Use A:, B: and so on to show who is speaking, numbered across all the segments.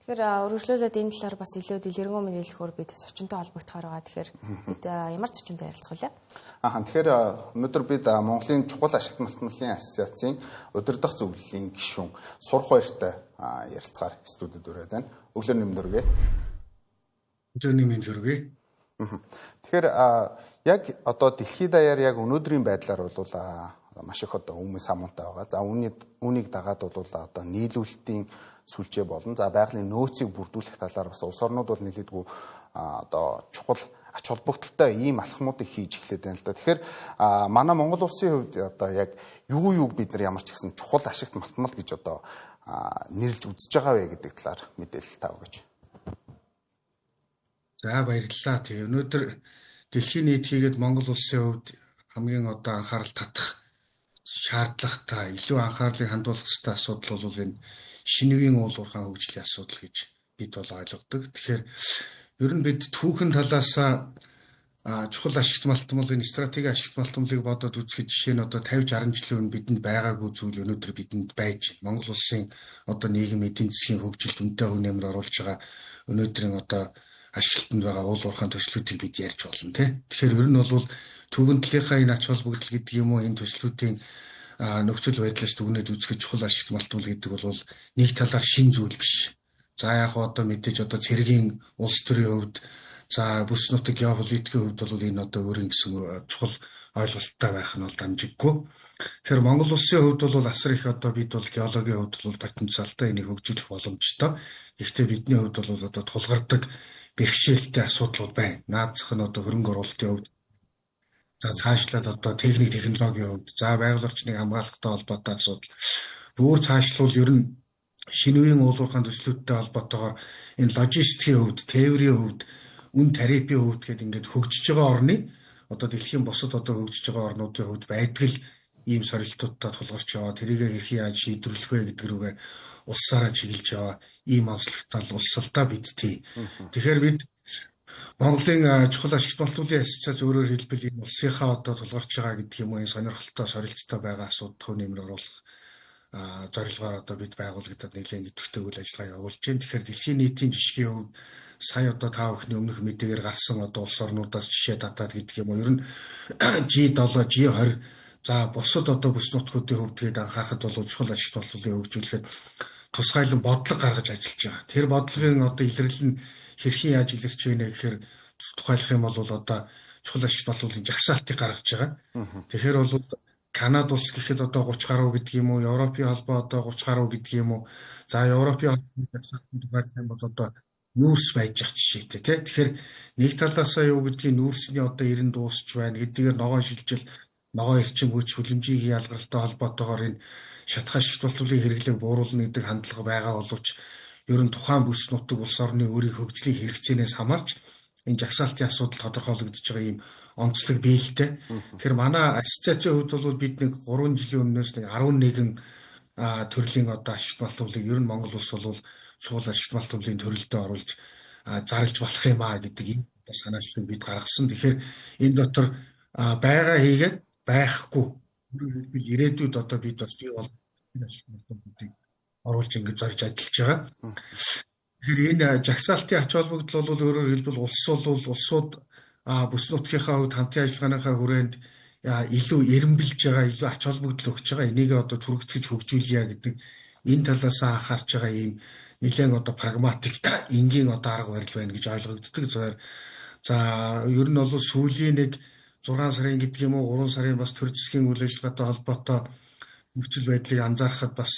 A: Тэгэхээр өргөжлүүлээд энэ талаар бас илүү дэлгэрэнгүй мэдээлэхээр бид зочинтой холбогдохоор байгаа. Тэгэхээр бид ямар зочинтой ярилцах вэ?
B: Тэгэхээр өнөөдөр бид Монголын чухал ашигт малтмалын ассоциацийн удирдах зөвлөлийн гишүүн Сурх баяртай ярилцахаар студид өрөөд байна. Өглөө нэмдэргээ.
C: Өглөө нэмдэргээ.
B: Тэгэхээр яг одоо дэлхийд даяар яг өнөөдрийн байдлаар бол маш их одоо хүмүүс самуунтай байгаа. За үүнийг дагаад бол одоо нийлүүлэлтийн сүлжээ болно. За байгалийн нөөцийг бүрдүүлэх талаар бас улс орнууд бол нэлээдгүй одоо чухал ач холбогдолтой ийм алхмуудыг хийж эхлэв байна л да. Тэгэхээр манай Монгол улсын хувьд одоо яг юуг бид нар ямар ч гэсэн чухал ашигт малтмал гэж одоо нэрлж үзэж байгаа вэ гэдэг талаар мэдээлэл тав гэж.
C: За баярлалаа. Тэгээ өнөөдөр дэлхийн нийт хийгээд Монгол улсын хувьд хамгийн одоо анхаарал татах шаардлагатай илүү анхаарлыг хандуулах ёстой асуудал бол энэ шинэвийн уул уурхай хөгжлийн асуудал гэж бид бол ойлгодог. Тэгэхээр ер нь бид түүхэн талаас чухал ашигт малтмалын стратеги ашигт малтмалыг бодоод үзэхэд жишээ нь одоо 50-60 жилийн өмнө бидэнд байгаагүй зүйл өнөөдөр бидэнд байж байна. Монгол улсын одоо нийгэм эдийн засгийн хөгжилд үнэтэй үнэмэр оруулж байгаа өнөөдрийн одоо ашиглалтанд байгаа уул уурхай төслүүдийг бид ярьж болно тийм. Тэгэхээр ер нь бол түүхэн талынхаа энэ ач холбогдол гэдэг юм уу энэ төслүүдийн нөхцөл байдлаас дүгнээд үзэхэд чухал ашигт малтмал гэдэг бол нэг талаар шин зүйл биш. За яг одоо мэдээж одоо цэргийн улс төрийн хувьд за бүс нутаг геополитикийн хувьд бол энэ одоо өөрийн гэсэн чухал ойлголттой байх нь бол дамжиггүй. Тэгэхээр Монгол улсын хувьд бол асар их одоо бид бол геологийн хувьд бол потенциалтай энийг хөгжүүлэх боломжтой. Гэхдээ бидний хувьд бол одоо тулгардаг бэрхшээлтэй асуудлууд байна. Наадзах нь одоо хөрөнгө оруулалтын хувьд за цаашлаад одоо техник технологийн хувьд за байгаль орчныг хамгаалахтай холбоотой асуудал бүр цаашлуул ер нь шинэвийн уул уурхай төслүүдтэй холбоотойгоор энэ логистикийн хувьд, тээврийн хувьд, үн тарифын хувьд гэдэг ингээд хөгжиж байгаа орны одоо дэлхийн бусад одоо хөгжиж байгаа орнуудын хувьд байдаг л ийм сорилтуудтай тулгарч яваа тэрийг хэрхэн яаж шийдвэрлэх вэ гэдэг рүүгээ улсаараа чиглэж яваа ийм онцлогтой улсалдаа бидтэй. Тэгэхээр бид Монголын чухал ашигт малтмалын ассоциац өөрөөр хэлбэл энэ улсынхаа одоо тулгарч байгаа гэдэг юм уу энэ сонирхолтой сорилттой байгаа асуудал нэмэр оруулах зорилгоор одоо бид байгуулагдаад нэлээд идэвхтэй үйл ажиллагаа явуулж байна. Тэгэхээр дэлхийн нийтийн жишгийн хувьд сая одоо та бүхний өмнөх мэдээгээр гарсан одоо улс орнуудаас жишээ татаад гэдэг юм уу ер нь G7, G20 за бусад одоо бүс нутгуудын хувьд гээд анхаарахад бол чухал ашигт малтмалыг хөгжүүлэхэд тусгайлан бодлого гаргаж ажиллаж байгаа. Тэр бодлогын одоо илэрлэл нь хэрхэн яаж илэрч байна гэхээр тухайлах юм бол одоо чухал ашигт малтмалын жагсаалтыг гаргаж байгаа. Тэгэхээр бол Канада улс гэхэд одоо 30 гаруй гэдэг юм уу, Европын холбоо одоо 30 гаруй гэдэг юм уу. За Европын холбооны жагсаалтын тухайд юм бол одоо нүүрс байж ах жишээтэй тий. Тэгэхээр нэг талаасаа юу гэдгийг нүүрсний одоо 90 дуусч байна. Эдгээр ногоон шилжил, ногоон эрчим хүч хүлэмжийн ялгаралтай холбоотойгоор энэ шатах ашигт малтмалын хэрэглээг бууруулна гэдэг хандлага байгаа боловч ер нь тухайн бүс нутаг улс орны өөрийн хөгжлийн хэрэгцээнээс хамаарч энэ жагсаалтын асуудал тодорхойлогдож байгаа ийм онцлог биелэлтэй. Тэгэхээр манай ассоциацийн хувьд бол бид нэг 3 жилийн өмнөөс нэг 11 төрлийн одоо ашигт малтмалыг ер нь Монгол улс бол чухал ашигт малтмалын төрөлдөө оруулж зарлж болох юм гэдэг ийм санаачлалыг бид гаргасан. Тэгэхээр энэ дотор байгаа хийгээд байхгүй ирээдүйд одоо бид бас бий бол ашигт малтмалыг оруулж ингэж зорж ажиллаж байгаа. Тэгэхээр энэ жагсаалтын ач холбогдол бол өөрөөр хэлбэл улсууд бүс нутгийнхаа хувьд хамтын ажиллагааныхаа хүрээнд илүү эренбэлж байгаа, илүү ач холбогдол өгч байгаа. Энийг одоо түргэтгэж хөгжүүлье гэдэг энэ талаас анхаарч байгаа ийм нэлээд одоо прагматик энгийн одоо арга барил байна гэж ойлгогддог. За ер нь бол сүүлийн нэг 6 сарын гэдэг юм уу 3 сарын бас төр засгийн үйл ажиллагаатай холбоотой нөхцөл байдлыг анзаарахад бас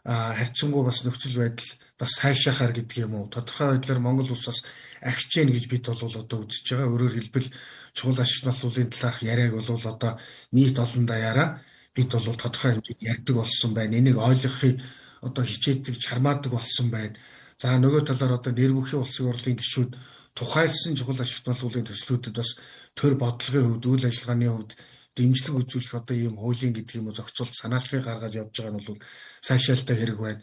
C: харьцангуй бас нөхцөл байдал бас хайшаахаар гэдэг юм уу тодорхой байдлаар Монгол улс бас агчийн гэж бид бол одоо үзэж байгаа. Өөрөөр хэлбэл чухал ашигт малтмалын талаарх яриаг бол одоо нийт олон даяараа бид бол тодорхой хэмжээнд ярьдаг болсон байна. Энийг ойлгохыг одоо хичээдэг, чармаадаг болсон байна. За нөгөө талаар одоо нэр бүхийн улсын хурлын гишүүд тухайлсан чухал ашигт малтмалын төслүүдэд бас төр бодлогын хувьд үйл ажиллагааны хувьд дэмжлэг үзүүлэх одоо ийм хуулийн гэдэг юм уу зохицуулт санаачлагыг гаргаж явж байгаа нь бол сайшаалтай хэрэг байна.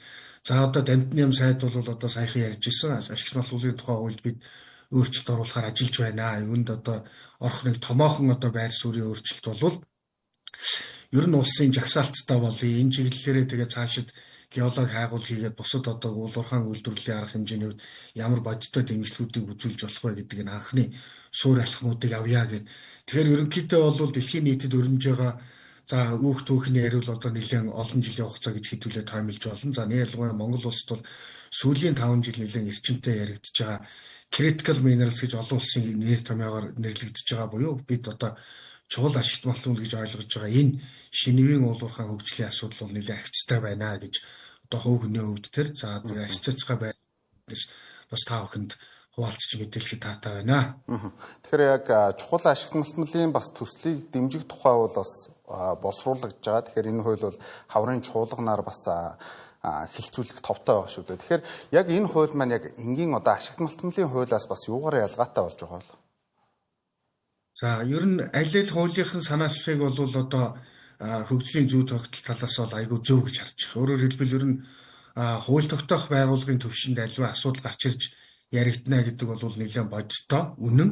C: За одоо Дамтны яам сайд бол одоо саяхан ярьж ирсэн ашигт малтмалын тухай хуульд бид өөрчлөлт оруулахаар ажиллаж байна. Юунд одоо орох нэг томоохон одоо байр суурийн өөрчлөлт бол ер нь улсын жагсаалттай болъё. Энэ чиглэлээрээ тэгээ цаашид геолог хайгуул хийгээд бусад одоо уулуурхаан үйлдвэрлэлийн арга хэмжээний хувьд ямар бодиттой дэмжлэгүүдийг үзүүлж болох вэ гэдэг энэ анхны суур алхмуудыг авъя гэд. Тэгэхээр ерөнхийдөө бол дэлхийн нийтэд өрнөж байгаа за үүх түүхний яриул одоо нэлээд олон жилийн хугацаа гэж хэдүүлээ тоомлж болно. За нэг ялангуяа Монгол улсад бол сүүлийн 5 жил нэлээд эрчимтэй яригдж байгаа critical minerals гэж олон улсын нэр томьёогоор нэрлэгдэж байгаа буюу бид одоо чухал ашигт малтуул гэж ойлгож байгаа энэ шинэвийн уулуурхаан хөгжлийн асуудал бол нэлээд агцтай байна гэж одоо хувь хүний хувьд тэр за ашигцгаа байнаас бас та бүхэнд хуваалцж мэдээлэхэд таатай байна.
B: Тэгэхээр яг чухал ашигт малтмалын бас төслийг дэмжих тухай бол бас боловсруулагдж байгаа. Тэгэхээр энэ хууль бол хаврын чуулганаар бас хилцүүлэх товтой байгаа шүү дээ. Тэгэхээр яг энэ хууль маань яг энгийн одоо ашигт малтмалын хуулиас бас юугаар ялгаатай болж байгаа бол?
C: За ер нь аль аль хуулийнхын санаачлалыг бол одоо хөгжлийн зүй тогтол талаас бол айгүй зөв гэж харж байгаа. Өөрөөр хэлбэл ер нь хууль тогтоох байгууллагын төвшөнд аливаа асуудал гарч ирж яригдана гэдэг бол нэлээд бодиттой. Үнэн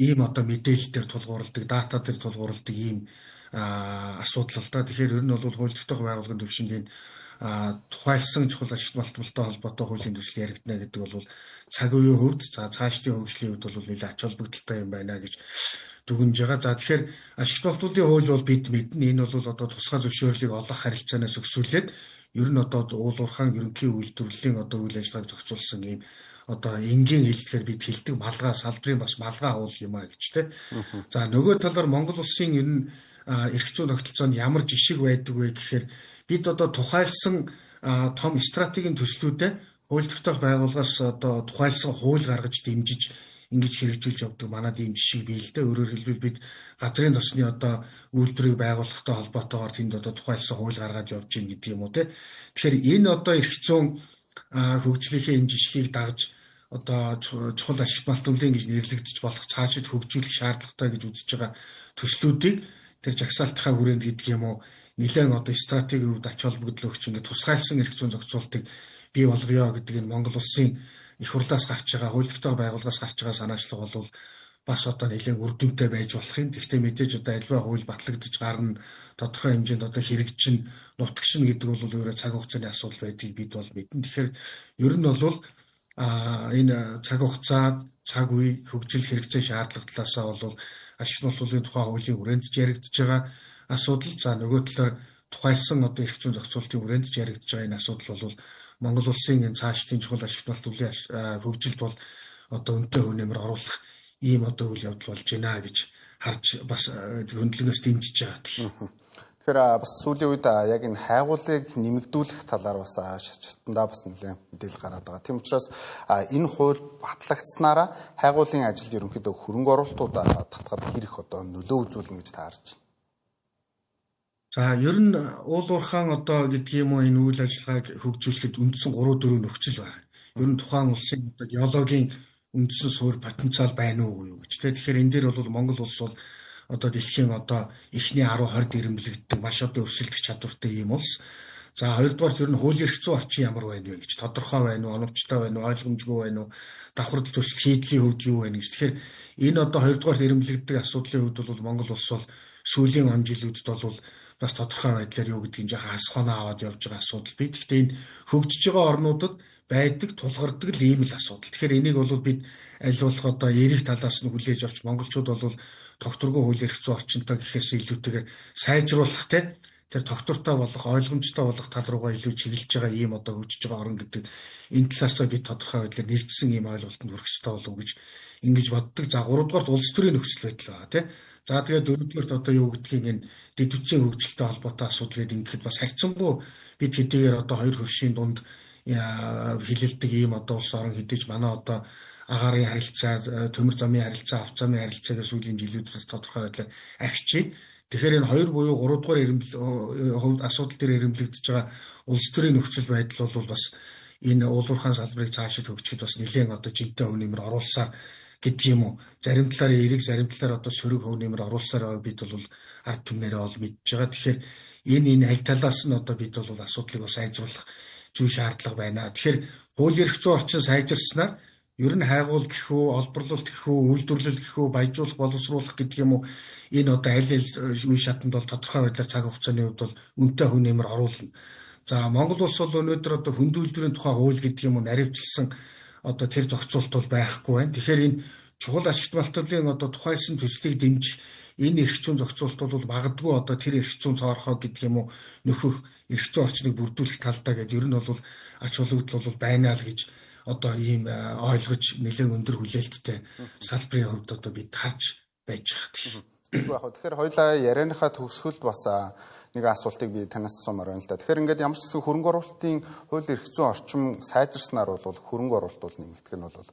C: ийм одоо мэдээлэл дээр тулгуурладаг, дата дээр тулгуурладаг ийм асуудал л да. Тэгэхээр ер нь бол хууль тогтоох байгууллагын төвшөнд энэ тухайлсан чухал ашигт малтмалтай холбоотой хуулийн төсөл яригдана гэдэг бол цаг үеийн хувьд за цаашдын хөгжлийн хувьд бол нэлээд ач холбогдолтой юм байна гэж дүгнж байгаа. За тэгэхээр ашигт малтмалын хууль бол бид мэднэ. Энэ бол одоо тусгай зөвшөөрлийг олох харилцаанаас өксүүлээд ер нь одоо уулуурхаан ерөнхий үйлдвэрлэлийн одоо үйл ажиллагааг зохицуулсан ийм одоо энгийн хэллэгээр бид хэлдэг малгай салбарын бас малгай уул юм а гэж тэ. За нөгөө талаар Монгол улсын ер нь эрх зүйн тогтолцоонд ямар жишг байдаг вэ гэхээр бид одоо тухайлсан том стратегийн төслүүдэд хууль тогтоох байгууллагаас одоо тухайлсан хууль гаргаж дэмжиж ингэж хэрэгжүүлж явдаг манад ийм жишг бий л дээ. Өөрөөр хэлбэл бид газрын тосны одоо үйлдвэрийг байгуулахтай холбоотойгоор тэнд одоо тухайлсан хууль гаргаж явж гин гэдэг юм уу те. Тэгэхээр энэ одоо эрх зүйн хөгжлийнхээ энэ жишгийг дагж одоо чухал ашигт малтмалын гэж нэрлэгдэж болох цаашид хөгжүүлэх шаардлагатай гэж үзэж байгаа төслүүдийг тэр жагсаалтынхаа хүрээнд гэдэг юм уу нэлээд одоо стратегийн хувьд ач холбогдол өгч ингээд тусгайлсан эрх зүйн зохицуултыг бий болгоё гэдэг энэ Монгол улсын их хурлаас гарч байгаа хууль тогтоох байгууллагаас гарч байгаа санаачлал бол бас одоо нэлээд үр дүнтэй байж болох юм. Гэхдээ мэдээж одоо альва хууль батлагдаж гарна тодорхой хэмжээнд одоо хэрэгжин нутагшин гэдэг бол өөрөө цаг хугацааны асуудал байдгийг бид бол мэднэ. Тэгэхээр ер нь бол энэ цаг хугацаа цаг үе хөгжил хэрэгцээ шаардлага талаасаа бол ашигт малтмалын тухай хуулийн хүрээнд яригдж байгаа асуудал за нөгөө талаар тухайлсан одоо эрх зүйн зохицуултын хүрээнд яригдж байгаа энэ асуудал бол Монгол улсын энэ цаашдын чухал ашигт малтмалын хөгжилд бол одоо үнэтэй хөнөмөр оруулах ийм одоо үйл явдал болж байна гэж харж бас хөндлөнгөөс дэмжиж байгаа.
B: Тэгэхээр бас сүүлийн үед яг энэ хайгуулыг нэмэгдүүлэх талаар бас шатндаа бас нэлээд мэдээлэл гараад байгаа. Тийм учраас энэ хууль батлагдсанаараа хайгуулын ажилд ерөнхийдөө хөрөнгө оруулалтууд татахад хэрэг одоо нөлөө үзүүлнэ гэж таарч байна.
C: За ер нь уулуурхаан одоо гэдэг юм уу энэ үйл ажиллагааг хөгжүүлэхэд үндсэн 3-4 нөхцөл байна. Ер нь тухайн улсын одоо геологийн үндсэн суурь потенциал байна уу юу гэж тийм. Тэгэхээр энэ дээр бол Монгол улс бол одоо дэлхийн одоо эхний 10-20-д ирэмблэгддэг маш одоо өрсөлдөх чадвартай ийм улс. За хоёрдугаарт ер нь хуулийн эрх зүйн орчин ямар байна вэ гэж тодорхой байна уу, оновчтой байна уу, ойлгомжгүй байна уу, давхардл зөрчил хийдлийн хувьд юу байна гэж. Тэгэхээр энэ одоо хоёрдугаарт ирэмблэгддэг асуудлын хувьд бол Монгол улс бол сүүлийн он жилүүдэд бол бас тодорхой байдлаар юу гэдгийг жоохон хасхоноо аваад явж байгаа асуудал бий. Гэхдээ энэ хөгжиж байгаа орнуудад байдаг тулгардаг л ийм л асуудал. Тэгэхээр энийг бол бид аль болох одоо эрэх талаас нь хүлээж авч монголчууд бол тогтворгүй хуулийн эрх зүйн орчинтой гэхээс илүүтэйгээр сайжруулах тэр тогтвортой болох, ойлгомжтой болох тал руугаа илүү чиглэж байгаа ийм одоо хөгжиж байгаа орн гэдэг энэ талаасаа бид тодорхой байдлаар нэгдсэн ийм ойлголтод хүрэх ёстой болов гэж ингэж боддог. За 3 дугаарт улс төрийн нөхцөл байдал байгаа тийм. За тэгээд 4 дугаарт одоо юу гэдгийг энэ дэд үтсийн хөгжилтэй холбоотой асуудал гэдэг ингээд бас харьцангуй бид хэдийгээр одоо хоёр хөршийн дунд хилэлдэг ийм одоо улс орон хэдиж манай одоо агаарын харилцаа, төмөр замын харилцаа, авч замын харилцааг сүүлийн жилүүдэд тодорхой байдлаар агчиг. Тэгэхээр энэ 2 буюу 3 дугаар асуудал дээр ирэмблэгдэж байгаа улс төрийн нөхцөл байдал бол бас энэ уулуурхаан салбарыг цаашид хөгжихэд бас нэлээд одоо жинтэй хөв нэмэр оруулсаар гэдэг юм уу. Зарим талаар эерэг, зарим талаар одоо сөрөг хөв нэмэр оруулсаар бид бол ард түмнэрээ ол мэдж байгаа. Тэгэхээр энэ аль талаас нь одоо бид бол асуудлыг бас сайжруулах зүй шаардлага байна. Тэгэхээр хуулийн эрх зүйн орчин сайжирснаар ер нь хайгуул гэх үү, олборлолт гэх үү, үйлдвэрлэл гэх үү, баяжуулах, боловсруулах гэдэг юм уу. Энэ одоо аль үе шатанд бол тодорхой байдлаар цаг хугацааны хувьд бол үнэтэй хөв нэмэр оруулна. За Монгол улс бол өнөөдөр одоо хүнд үйлдвэрийн тухай хууль гэдэг юм уу наривчлсан одоо тэр зохицуулт бол байхгүй байна. Тэгэхээр энэ чухал ашигт малтбарын одоо тухайлсан төслийг дэмжих энэ эрх зүйн зохицуулт бол магадгүй одоо тэр эрх зүйн цоорхоо гэдэг юм уу нөхөх эрх зүйн орчныг бүрдүүлэх талдаа гэдэг ер нь бол ач холбогдол бол байна л гэж одоо ийм ойлгож нэлээд өндөр хүлээлттэй салбарын хувьд одоо бид харж байж байгаа.
B: Тэгэхээр хоёулаа ярианыхаа төгсгөлд бас нэг асуултыг би танаас асуумаар байна л да. Тэгэхээр ингээд ямар ч гэсэн хөрөнгө оруулалтын хууль эрх зүйн орчин сайжирснаар бол хөрөнгө оруулалт бол нэмэгдэх нь бол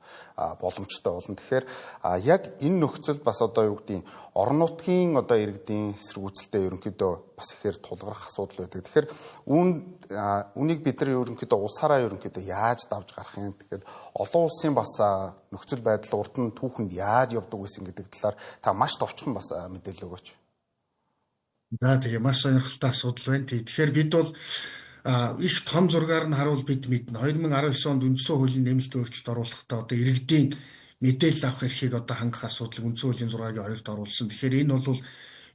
B: боломжтой болно. Тэгэхээр яг энэ нөхцөлд бас одоо юу гэдгийг орон нутгийн одоо иргэдийн эсэргүүцэлтэй ерөнхийдөө бас ихээр тулгарх асуудал байдаг. Тэгэхээр үүнийг бид нар ерөнхийдөө улсаараа ерөнхийдөө яаж давж гарах юм. Тэгэхээр олон улсын бас нөхцөл байдал урд нь түүхэнд яаж явдаг байсан гэдэг талаар та маш товчхон бас мэдээлэл өгөөч.
C: За тэгээ маш сонирхолтой асуудал байна. Тэгэхээр бид бол их том зургаар нь харуул бид мэднэ. 2019 онд үндсэн хуулийн нэмэлт өөрчлөлт оруулахдаа одоо иргэдийн мэдээлэл авах эрхийг одоо хангах асуудлыг үндсэн хуулийн 6-гийн 2-т оруулсан. Тэгэхээр энэ бол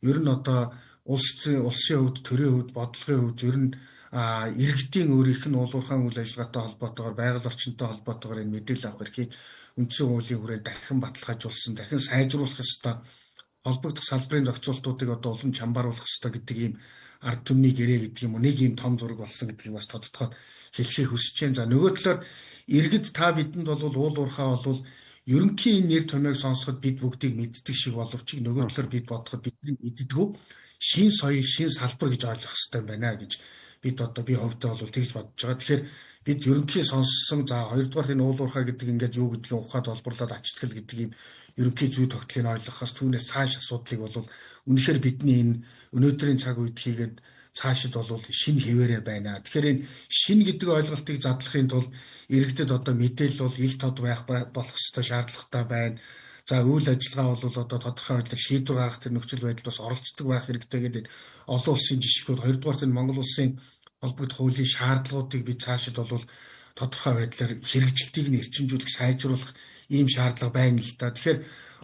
C: ер нь одоо улсын хувьд, төрийн хувьд, бодлогын хувьд ер нь иргэдийн өөрийнх нь уулуурхаан үйл ажиллагаатай холбоотойгоор, байгаль орчинтой холбоотойгоор энэ мэдээлэл авах эрхийг үндсэн хуулийн хүрээнд дахин баталгаажуулсан, дахин сайжруулах ёстой. Холбогдох салбарын зохицуултуудыг одоо улам чамбааруулах хэрэгтэй гэдэг ийм ард түмний гэрээ гэдэг юм уу нэг ийм том зураг болсон гэдгийг бас тодтогоод хэлхийг хүсэж байна. За нөгөө талаар иргэд та бидэнд бол уул уурхаа бол ерөнхийн нэр томьёог сонсоход бид бүгдийг мэддэг шиг боловч нөгөө талаар бид бодоход бидний мэддэггүй шин соёл, шин салбар гэж ойлгох хэрэгтэй байна гэж бид одоо би хувьдаа бол тэгж бодож байгаа. Тэгэхээр бид ерөнхийн сонссон за хоёрдугаар энэ уул уурхаа гэдэг ингээд юу гэдгийг ухаад олборлоод ачтгэл гэдэг ийм ерөнхий зүй тогтолцоог ойлгохоос түүнээс цааш асуудлыг бол үнэхээр бидний энэ өнөөдрийн цаг үед хийгээд цаашид бол шинэ хэвээрээ байна. Тэгэхээр энэ шинэ гэдэг ойлголтыг задлахын тулд иргэдэд одоо мэдээлэл бол ил тод байх болох ёстой шаардлагатай байна. За үйл ажиллагаа бол одоо тодорхой байдлаар шийдвэр гаргах тэр нөхцөл байдалд бас оролцдог байх хэрэгтэй гэдэг олон улсын жишгүүд хоёрдугаар нь Монгол улсын холбогдох хуулийн шаардлагуудыг бид цаашид бол тодорхой байдлаар хэрэгжилтийг нь эрчимжүүлэх, сайжруулах ийм шаардлага байна л да. Тэгэхээр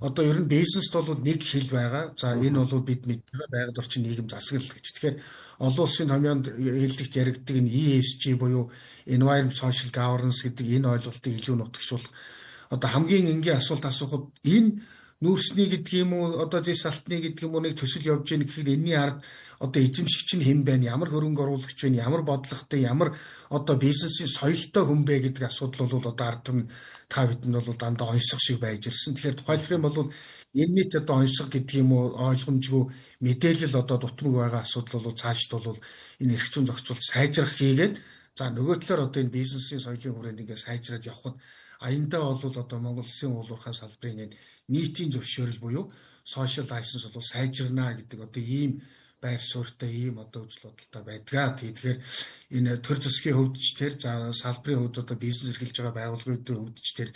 C: одоо ер нь бизнест бол нэг хэл байгаа. За энэ бол бид мэддэг байгаль орчин нийгэм засаглал гэж. Тэгэхээр олон улсын томьёонд хэллэгт яригддаг энэ ESG буюу Environment Social Governance гэдэг энэ ойлголтыг илүү нутагшуулах. Одоо хамгийн энгийн асуулт асуухад энэ нүүрсний гэдэг юм уу одоо зэс алтны гэдэг юм уу нэг төсөл явж гин гэхээр энэний ард одоо эзэмшигч нь хэн байна, ямар хөрөнгө оруулагч байна, ямар бодлоготой, ямар одоо бизнесийн соёлтой хүн бэ гэдэг асуудал бол одоо ард түмэн та бидэнд бол дандаа онцлог шиг байж ирсэн. Тэгэхээр тухайлбал юм бол энэ нийт одоо онцлог гэдэг юм уу ойлгомжгүй мэдээлэл одоо дутмаг байгаа асуудал бол цаашд бол энэ эрх зүйн зохицуулт сайжрах хийгээд за нөгөө талаар одоо энэ бизнесийн соёлын хүрээнд ингээд сайжраад явхад аяндаа бол одоо Монгол Улсын уулуурхай салбарын энэ нийтийн зөвшөөрөл буюу social license бол сайжирна гэдэг одоо ийм байр суурьтай ийм одоо үзэл бодолтой байдгаа. Тэгэхээр энэ төр засгийн хувьд ч тэр за салбарын хувьд одоо бизнес эрхэлж байгаа байгууллагуудын хувьд ч тэр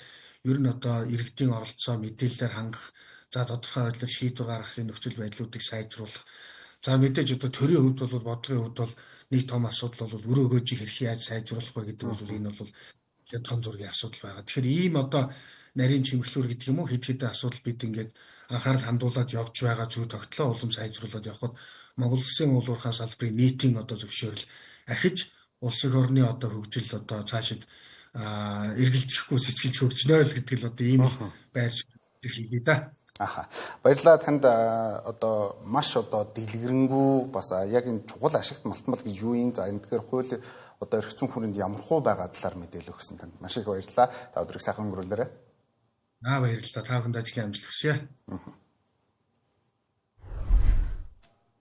C: ер нь одоо иргэдийн оролцоо мэдээлэлээр хангах за тодорхой байдлаар шийдвэр гаргахын нөхцөл байдлуудыг сайжруулах. За мэдээж одоо төрийн хувьд бол бодлогын хувьд бол нэг том асуудал бол үр өгөөжийг хэрхэн яаж сайжруулах вэ гэдэг бол энэ бол том зургийн асуудал байгаа. Тэгэхээр ийм одоо нарийн чимэглүүр гэдэг юм уу хэд хэдэн асуудал бид ингээд анхаарал хандуулад явж байгаа зүй тогтлоо улам сайжруулад явхад Монгол Улсын уулуурхай салбарын нийтийн одоо зөвшөөрөл ахиж улс их орны одоо хөгжил одоо цаашид эргэлзэхгүй цэцгэлж хөгжнөө л гэдэг л одоо ийм байр суурь хийгээ да.
B: Аха. Баярлалаа танд одоо маш одоо дэлгэрэнгүй бас яг энэ чухал ашигт малтмал гэж юу юм за энэ тэгэхээр хууль одоо эрх зүйн хүрээнд ямар хуу байгаа талаар мэдээлэл өгсөн танд маш их баярлалаа. Та өдрийг сайхан өнгөрүүлээрэй.
C: Баярлалаа. Та бүхэнд ажлын амжилт хүсье.